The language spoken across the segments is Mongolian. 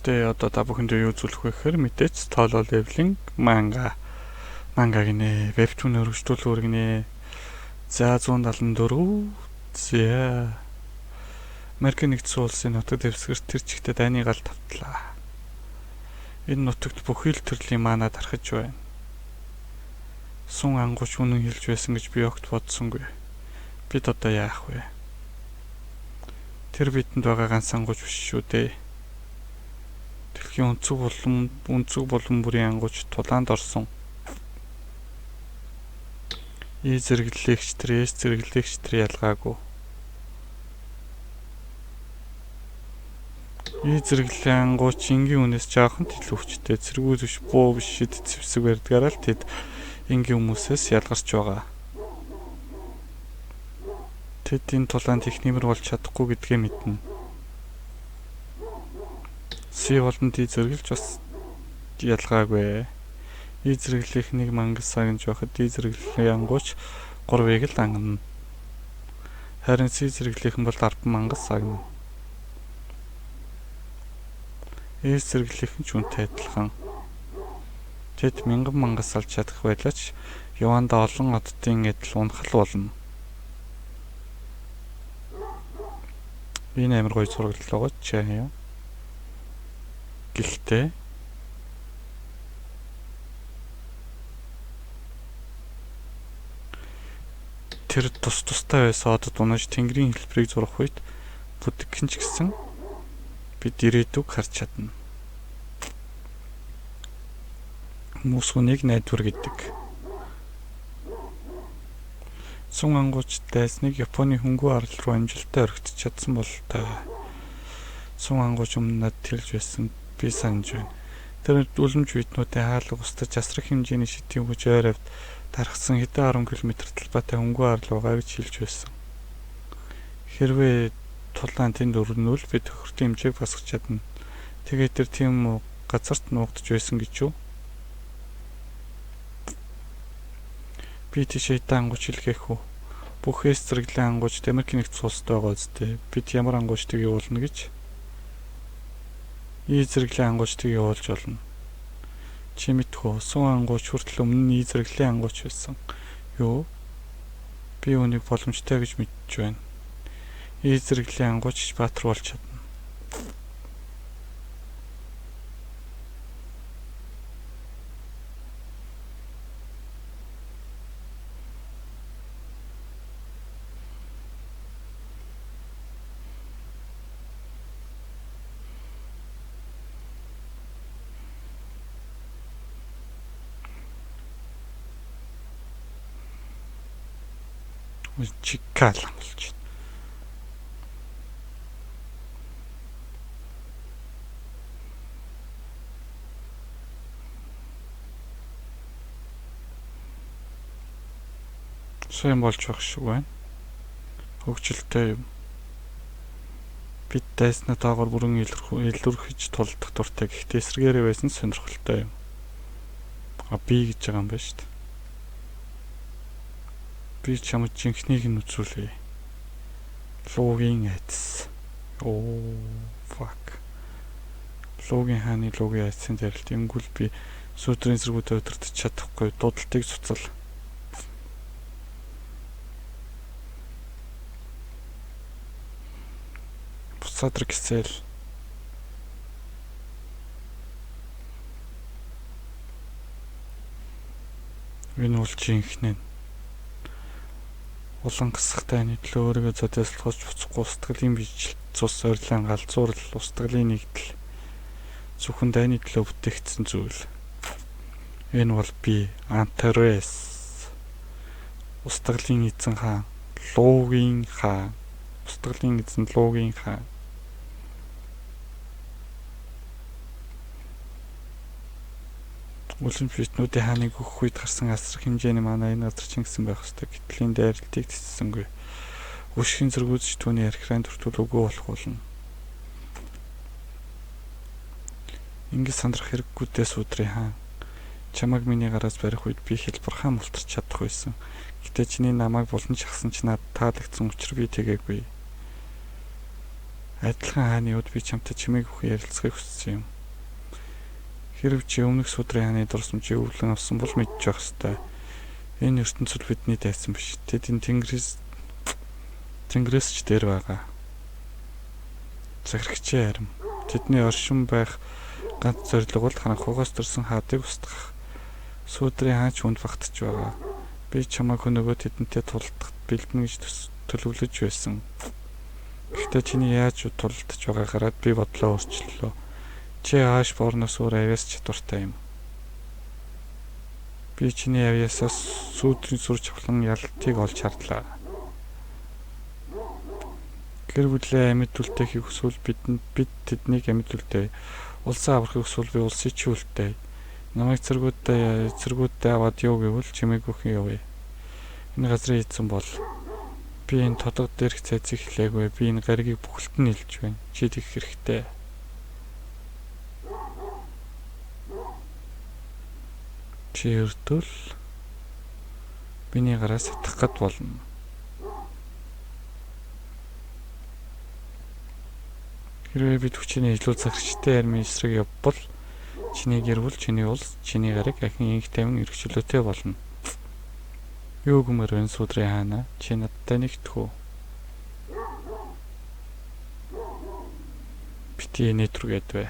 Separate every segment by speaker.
Speaker 1: Тэ одоо та бүхэндээ юу үзүүлэх вэ гэхээр мэдээч Solo Leveling манга гинэ. Вебтун өргөжлүүлүүр гинэ. За 174. За Америкийн нэгдсэн улсын нутаг дэвсгэр тэр чигтээ дайны гал тавтлаа. Энэ нутагт бүхий л төрлийн мана тархаж байна. Сун ангууч үнэн хэлж байсан гэж би огт бодсонгүй. Бид одоо яах вэ? Тэр бидэнд байгаа ганц ангууч биш шүү дээ. Дэлхийн өнцөг болон бүрийн ангууч тулаанд орсон. Зэрэглэлэгчдэр ялгаагүй. Зэрэглэлийн ангууч энгийн үнээс жаахан илүү хүчтэй. Цэргүүд биш, буу биш, шид зэвсэг барьдгаараа л тэд энгийн хүмүүсээс ялгарч байгаа. Тэд энэ тулаанд их нэмэр болж чадахгүй гэдгээ мэднэ. Болон зэрэглэж бас ялгаагүй. Зэрэглэх нэг мангас сагнж байхад зэрэглэлийн ангууч 3-ыг л ангана. Харин зэрэглэх нь бол 10 мангас сагна. Зэрэглэх нь ч үнэтэй адилхан. Тэд 1000 мангас алж чадах байлаач яванда олон оддын адил унахал болно. Энэ амар гоё зураглал байгаа ч яа. Гэхдээ тэр тустай байсан одод унаж тэнгэрийн хэлбэрийг зурах үед бүдгэн ч гэсэн бид ирээдүг харж чадна. Мөсгөнийг найдвар гэдэг. Сун ангууч дайсныг Японы хөнгөө арал руу амжилттай орхиж чадсан бол та. Сун ангууч өмнө надад хэлж байсан би санаж байна. Тэр үлэмж биднүүдийн хаалга устж асрах хэмжээний шидийн хүч ойр авд тархсан хэдэн 10 км талбайтай хөнгөө арал байгаа гэж хэлж байсан. Хэрвээ тулаан тэнд өрнөвөл бид хөртийн хэмжээг басгах чадна. Тэгээд тэр тийм газарт нуугдж байсан гэж юу? Би тийш хэдэн ангууч илгээх үү? Бүх зэрэглэлийн ангууч Америкийн нэгдсэн улсад байгаа үстэй. Бид ямар ангуучтыг явуулна гэж? Зэрэглэлийн ангуучтыг явуулж болно. Чи мэдхүү, сун ангууч хүртэл өмнө нь зэрэглэлийн ангууч байсан. Юу? Би үүнийг боломжтой гэж мэдэж байна. Зэрэглэлийн ангууч баатар болж чадна. Чикал болж байна. Сайн болж байх шиг байна. Хөгжилтэй юм. Бид дайснаа доогоор бүрэн илэрхэж тулдах дуртай. Гэхдээ эсрэгээрээ байсан сонирхолтой юм. Би гэж байгаа юм байна шүү дээ. Би чамд жинхнийг нь үзүүлье. Логийн айдас. Fuck. Логийн хааны логийн айдсын дээр л тэнгүүл би сүдрийн зэргүүдэд өдөртөж чадахгүй дуудалтыг цуцал. Буцаадар гисэл. Энэ бол жинхнээ. Улан гасахтай нийтлээ өөрийгөө зодиослохоос буцахгүй устгалын бийжил цус ойрлон галзуурл устгалын нэгдэл зөвхөн дайны төлөө бүтээгдсэн зүйл. Энэ бол би Антарес. Устгалын эзэн хаан, Логийн хаан. Устгалын эзэн Логийн хаан. Улсын битнүүдийн хааныг өгөх үед гарсан асрах хэмжээний манай энэ газар чинь гэсэн байх ёстой. Гэтэл энэ дайралтыг тэсцсэнгүй. Өшгийн зэргүүзч түүний архиран төртөл өгөө болох болно. Ингээд сандрах хэрэггүйдээ сүдрээ хаан. Чамайг миний гараас барих үед би хэлбархаа мултарч чадах байсан. Гэтэ чиний намайг булан шахсан ч надад таалагдсан учраас би тэгээгүй. Адилхан хааны үед би чамтай чимээг өхөн ярилцахыг хүссэн юм. Хэрв чи өмнөх сүдрийн хааны дурсамжийг өвлөн авсан бол мэдж явах ёстой. Энэ ертөнцид бидний дайсан биш. Тэд энэ тэнгэрээс ч дээр байгаа. Захирагчийн харим. Тэдний оршин байх ганц зорилго бол харанхуйгаас төрсэн хаадыг устгах. Сүдрийн хаач хүнд багтаж байгаа. Би чамайг хөнөөгөө тэдэнтэй тулдахад бэлдэнэ гэж төлөвлөж байсан. Гэхдээ чиний яаж тулдаж байгаагаараа би бодлоо өөрчлөлөө. Чи ааш борноос өөр авьяас чадвартай юм. Би чиний авьяасаас сүдрийн сүр чавлан ялтыг олж харлаа. Гэр бүлээ амьд үлдэхийг хүсвэл бид тэднийг амьд үлдээ. Улсаа аврахыг хүсвэл би улсыг чи үлдээ. Намайг цэргүүдтэй аваад яв гэвэл чимээгүйхэн явъя. Энэ газрын эзэн бол би энэ тодгод дээрх цайзыг хэлээгүй. Би энэ гаригийг бүхэлд нь хэлж байна. Чи тэгэх хэрэгтэй. Чи өртөл биний гараа сатах гад болно. Хэрвээ бид хүчний илүү цагчтай армийн эсрэг явбал чиний гэр бүл, чиний улс, чиний гариг ахин инх тайван эрхчлөөтэй болно. Юу гэмээр байна сүдрийн хаана? Чи надтай нэгтгэв. Бити нэтрүгээд бай.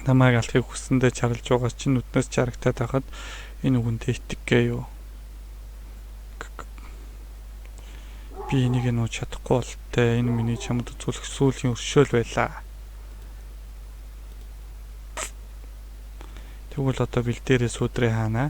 Speaker 1: Намайг алахыг хүссэндээ чарлж байгаа чинь нүднээс чарагтаад байхад энэ үгэндээ итгэгээ юу? Би энийг нууж чадахгүй болтой. Энэ миний чамд үзүүлэх сүүлийн өршөөл байлаа. Тэгвэл одоо бэлдээрээ сүдрийн хаана?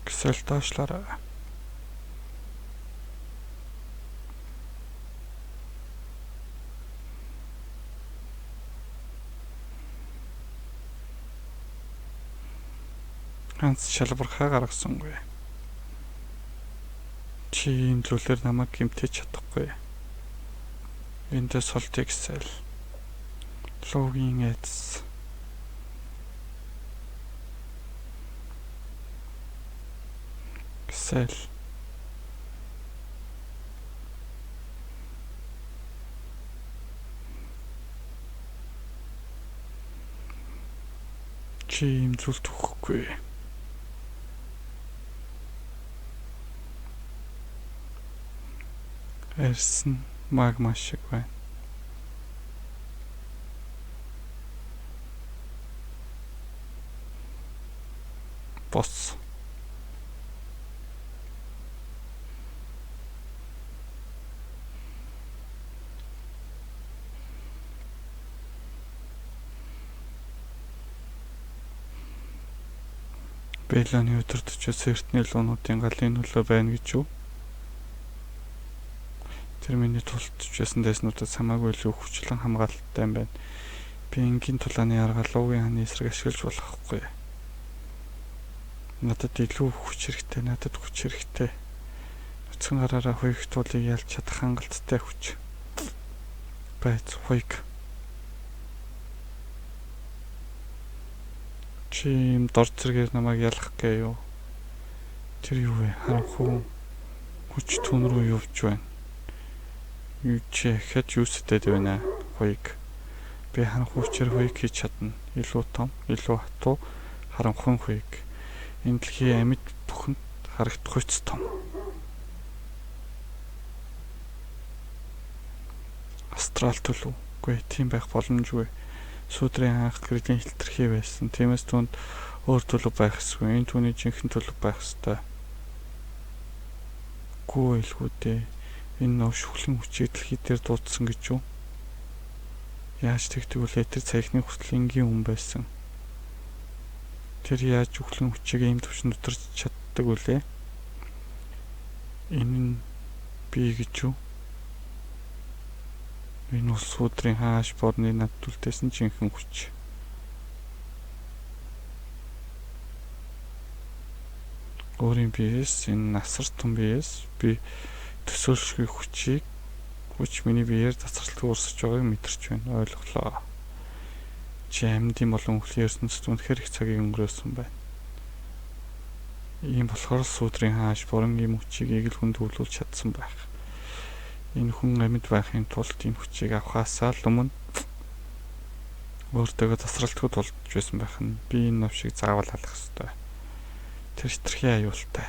Speaker 1: Ксэл доошлоорой. Ганц шалбархаа гаргасангүй. Чи ийм зүйлээр намайг гэмтэж чадахгүй. Эндээ солтыг сэл. Логийн эц. Сэл. Чи ийм зүйл төгөхгүй. Эрсэн магма шиг байна. Бос. Бэлоны өдөртөчөөс эртний луунуудын галын нөлөө байна гэж юу? Тэр миний тултж байсан дэснүүдэд хамаагүй илүү хүчлэн хамгаалалттай юм байна. Би энгийн тулааны арга луугийн хааны эсрэг ашиглаж болохгүй. Надад илүү хүч хэрэгтэй. Нүцгэн гараараа хуйх тулыг ялж чадах хангалттай хүч. Байц хуйг. Чи юм дор зэрэгээр намайг ялах гээ юу? Тэр юу вэ? Харанхуй хүч түн рүү явж байна. Юу ч хэд юу сэтэд байна хуйг. Би харанхуй хүчээр хуйг хийж чадна. Илүү том, илүү хатуу харанхуй хуйг. Энэ дэлхийн амьд бүхэнд харагдах хүч том. Астрал төлөв. Үгүй тийм байх боломжгүй. Сүдрийн анх гэрлийн хилтерхий байсан. Тиймээс түүнд өөр төлөв байх ёсгүй. Энэ түүний жинхэнэ төлөв байх ёстой. Гүү илгүүдээ. Энэ нөө шүхлэн хүчийг дэлхий дээр дуудсан гэж юу? Яаж тэгдэг вэ? Тэр цагны хүртэл энгийн хүн байсан. Тэр яаж шүхлэн хүчийг ийм төвчөнд өдөрч чаддаг вүлээ? Энэ нь би гэж юу? Энэ улс сүдрийн хааш борны над түлтээсэн жинхэнэ хүч. өөрийн биеэс энэ насар тун биеэс би төсөөлшгүй хүч миний биеэр тасралтгүй урсаж байгааг мэдэрч байна. Ойлголоо. Чи амьдын болон өвлийн ертөнцид үнэхээр их цагийг өнгөрөөсөн байна. Ийм болохоор сүүдрийн хааш буран ийм хүчийг ийг л хүнд өвлүүлж чадсан байх. Энэ хүн амьд байхын тулд энэ хүчийг авахаасаа л өмнө өөртөөгөө тасралтгүй тулж байсан байх нь би энэ навшиг заавал алах ёстой. Тэр хитрхи аюултай.